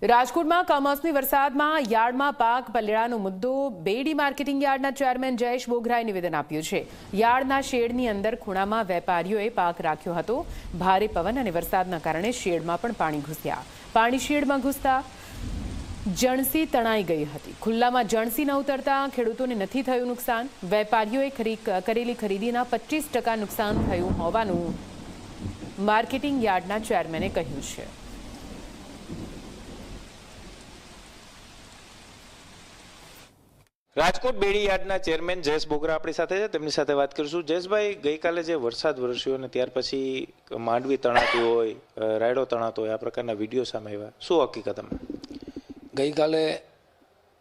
રાજકોટમાં કમોસમી વરસાદમાં યાર્ડમાં પાક પલળ્યાનો મુદ્દો બેડી માર્કેટિંગ યાર્ડના ચેરમેન જયેશ બોગરાએ નિવેદન આપ્યું છે। યાર્ડના શેડની અંદર ખૂણામાં વેપારીઓએ પાક રાખ્યો હતો। ભારે પવન અને વરસાદના કારણે શેડમાં પણ પાણી ઘૂસ્યા। પાણી શેડમાં ઘૂસતા જણસી તણાઈ ગઈ હતી। ખુલ્લામાં જણસી ન ઉતરતા ખેડૂતોને નથી થયું નુકસાન। વેપારીઓએ કરેલી ખરીદીના 25% નુકસાન થયું હોવાનું માર્કેટિંગ યાર્ડના ચેરમેને કહ્યું છે। રાજકોટ બેડી યાર્ડના ચેરમેન જયેશ બોગરા આપણી સાથે છે, તેમની સાથે વાત કરીશું। જયેશભાઈ, ગઈકાલે જે વરસાદ વરસ્યો અને ત્યાર પછી માંડવી તણાતી હોય, રાયડો તણાતો હોય, આ પ્રકારના વિડીયો સામે આવ્યા, શું હકીકત? ગઈકાલે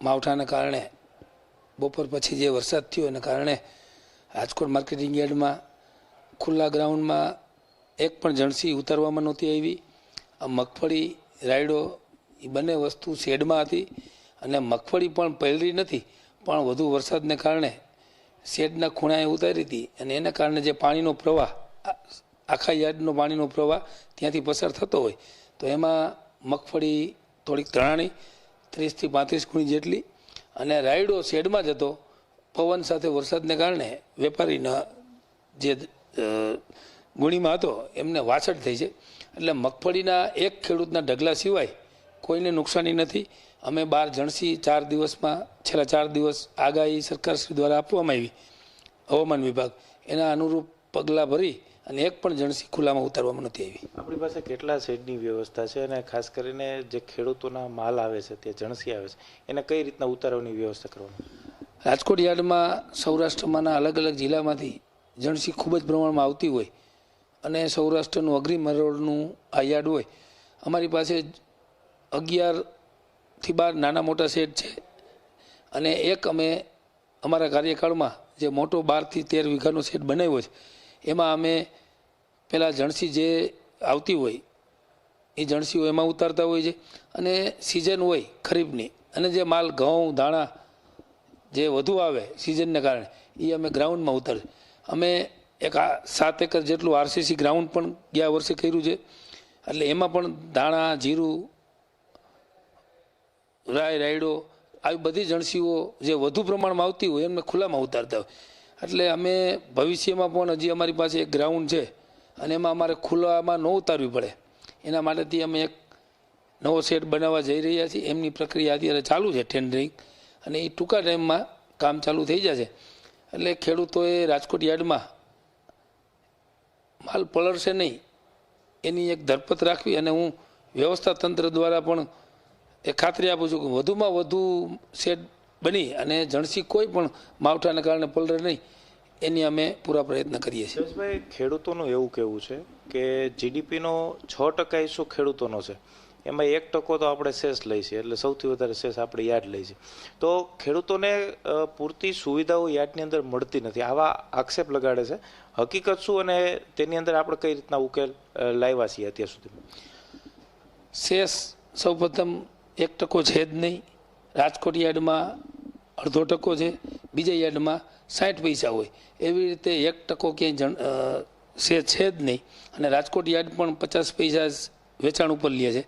માવઠાને કારણે બપોર પછી જે વરસાદ થયો એના કારણે રાજકોટ માર્કેટિંગ યાર્ડમાં ખુલ્લા ગ્રાઉન્ડમાં એક પણ જણસી ઉતારવામાં નહોતી આવી। આ મગફળી રાયડો એ બંને વસ્તુ શેડમાં હતી અને મગફળી પણ પલળી નથી, પણ વધુ વરસાદને કારણે શેડના ખૂણાએ ઉતારી હતી અને એના કારણે જે પાણીનો પ્રવાહ, આખા યાર્ડનો પાણીનો પ્રવાહ ત્યાંથી પસાર થતો હોય તો એમાં મગફળી થોડીક તણાણી 30 થી 35 ગુણી જેટલી, અને રાયડો શેડમાં જતો પવન સાથે વરસાદને કારણે વેપારીના જે ગુણીમાં હતો એમને વાછટ થઈ છે। એટલે મગફળીના એક ખેડૂતના ઢગલા સિવાય કોઈને નુકસાની નથી। અમે 12 જણસી 4 દિવસમાં, છેલ્લા 4 દિવસ આગાહી સરકારશ્રી દ્વારા આપવામાં આવી, હવામાન વિભાગ એના અનુરૂપ પગલાં ભરી અને એક પણ જણસી ખુલ્લામાં ઉતારવામાં નથી આવી। આપણી પાસે કેટલા શેડની વ્યવસ્થા છે અને ખાસ કરીને જે ખેડૂતોના માલ આવે છે, તે જણસી આવે છે, એને કઈ રીતના ઉતારવાની વ્યવસ્થા કરવાની? રાજકોટ યાર્ડમાં સૌરાષ્ટ્રમાંના અલગ અલગ જિલ્લામાંથી જણસી ખૂબ જ પ્રમાણમાં આવતી હોય અને સૌરાષ્ટ્રનું અગ્રી મરોડનું આ યાર્ડ હોય। અમારી પાસે 11 થી 12 નાના મોટા શેડ છે અને એક અમે અમારા કાર્યકાળમાં જે મોટો 12 થી 13 વીઘાનો શેડ બનાવ્યો છે એમાં અમે પહેલાં જણસી જે આવતી હોય એ જણસીઓ એમાં ઉતારતા હોય છે અને સિઝન હોય ખરીફની અને જે માલ ઘઉં ધાણા જે વધુ આવે સિઝનને કારણે એ અમે ગ્રાઉન્ડમાં ઉતારીએ। અમે એક 7 એકર જેટલું આરસીસી ગ્રાઉન્ડ પણ ગયા વર્ષે કર્યું છે, એટલે એમાં પણ ધાણા, જીરું, રાયડો આવી બધી જણસીઓ જે વધુ પ્રમાણમાં આવતી હોય એમને ખુલ્લામાં ઉતારતા હોય। એટલે અમે ભવિષ્યમાં પણ હજી અમારી પાસે એક ગ્રાઉન્ડ છે અને એમાં અમારે ખુલ્લામાં ન ઉતારવી પડે એના માટેથી અમે એક નવો સેટ બનાવવા જઈ રહ્યા છીએ। એમની પ્રક્રિયા અત્યારે ચાલુ છે, ટેન્ડરિંગ, અને એ ટૂંકા ટાઈમમાં કામ ચાલુ થઈ જશે। એટલે ખેડૂતોએ રાજકોટ યાર્ડમાં માલ પલળશે નહીં એની એક ધરપત રાખવી અને હું વ્યવસ્થા તંત્ર દ્વારા પણ એ ખાતરી આપું છું કે વધુમાં વધુ શેડ બની અને જણસી કોઈ પણ માવઠાને કારણે પલળે નહીં એની અમે પૂરા પ્રયત્ન કરીએ છીએ। જયેશભાઈ, ખેડૂતોનું એવું કહેવું છે કે જીડીપીનો 6% હિસ્સો ખેડૂતોનો છે, એમાં 1% તો આપણે સેસ લઈ છીએ, એટલે સૌથી વધારે સેસ આપણે યાર્ડ લઈ છીએ, તો ખેડૂતોને પૂરતી સુવિધાઓ યાર્ડની અંદર મળતી નથી, આવા આક્ષેપ લગાડે છે। હકીકત શું અને તેની અંદર આપણે કઈ રીતના ઉકેલ લાવ્યા છીએ અત્યાર સુધીમાં? સેસ સૌપ્રથમ 1% છે જ નહીં। રાજકોટ યાર્ડમાં 1/2% છે, બીજા યાર્ડમાં 60 પૈસા હોય, એવી રીતે 1% ક્યાંય સેસ છે જ નહીં અને રાજકોટ યાર્ડ પણ 50 પૈસા વેચાણ ઉપર લે છે।